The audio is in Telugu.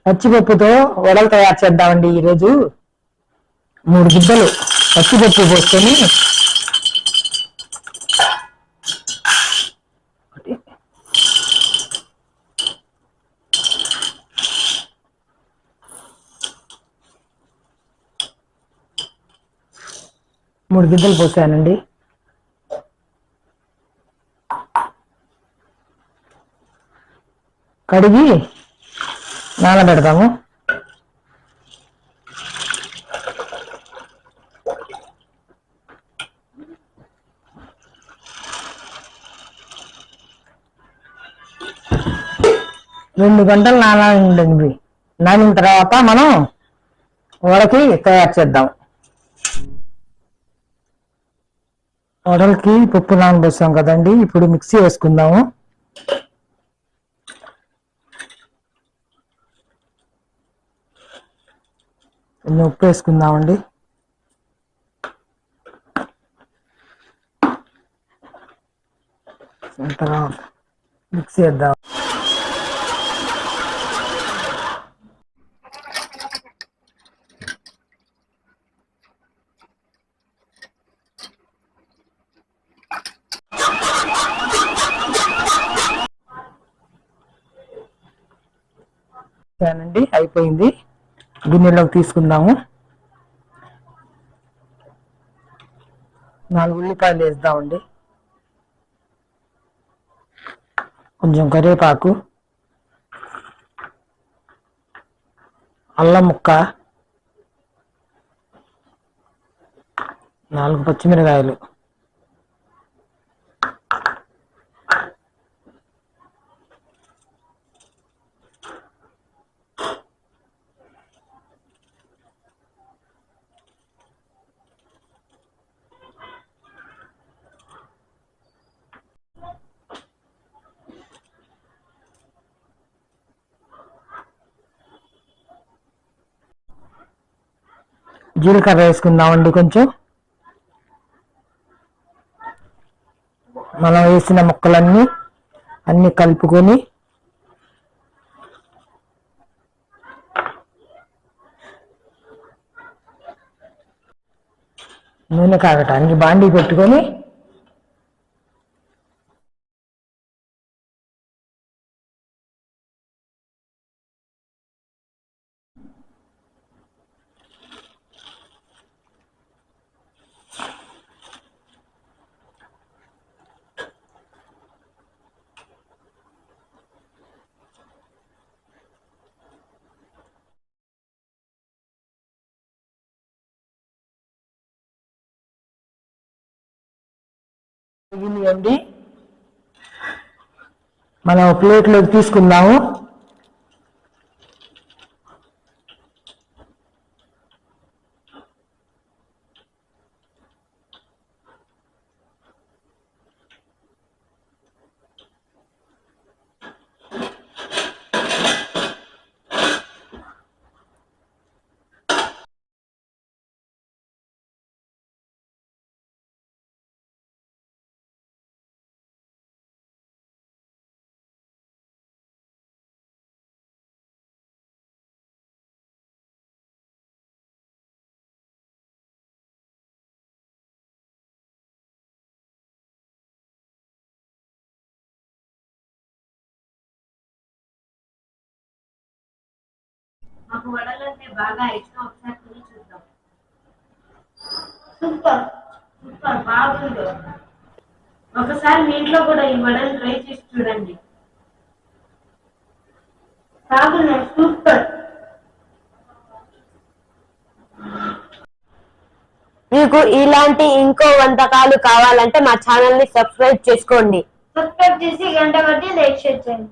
పచ్చిపప్పుతో వడలు తయారు చేద్దామండి ఈరోజు. 3 గిద్దలు పచ్చిపప్పు పోసుకొని 3 గిద్దలు పోసానండి. కడిగి నానబెడతాము. రెండు గంటలు నానండి. నానిన తర్వాత మనం వడకి తయారు చేద్దాం. వడలకి పప్పు నానబోసాం కదండి, ఇప్పుడు మిక్సీ వేసుకుందాము. ఉప్పు వేసుకుందామండి. అంతగా మిక్సీ వేద్దాం. అండి అయిపోయింది. గిన్నెలోకి తీసుకుందాము. 4 ఉల్లిపాయలు వేద్దామండి. కొంచెం కరివేపాకు, అల్లం ముక్క, 4 పచ్చిమిరకాయలు, జీలకర్ర వేసుకుందామండి. కొంచెం మనం వేసిన ముక్కలన్నీ కలుపుకొని నూనె కాగటానికి బాండీ పెట్టుకొని అండి మనం ప్లేట్లోకి తీసుకుందాము. మాకు వడలంటే బాగా ఇష్టం. ఒకసారి తిని చూద్దాం. సూపర్ సూపర్ బాగుంది. ఒకసారి మీ ఇంట్లో కూడా ఈ వడలు ట్రై చేసి చూడండి. బాగున్నాయి, సూపర్. మీకు ఇలాంటి ఇంకో వంటకాలు కావాలంటే మా ఛానల్ ని సబ్స్క్రైబ్ చేసుకోండి. సబ్స్క్రైబ్ చేసి గంట కొట్టి లైక్ చేయండి.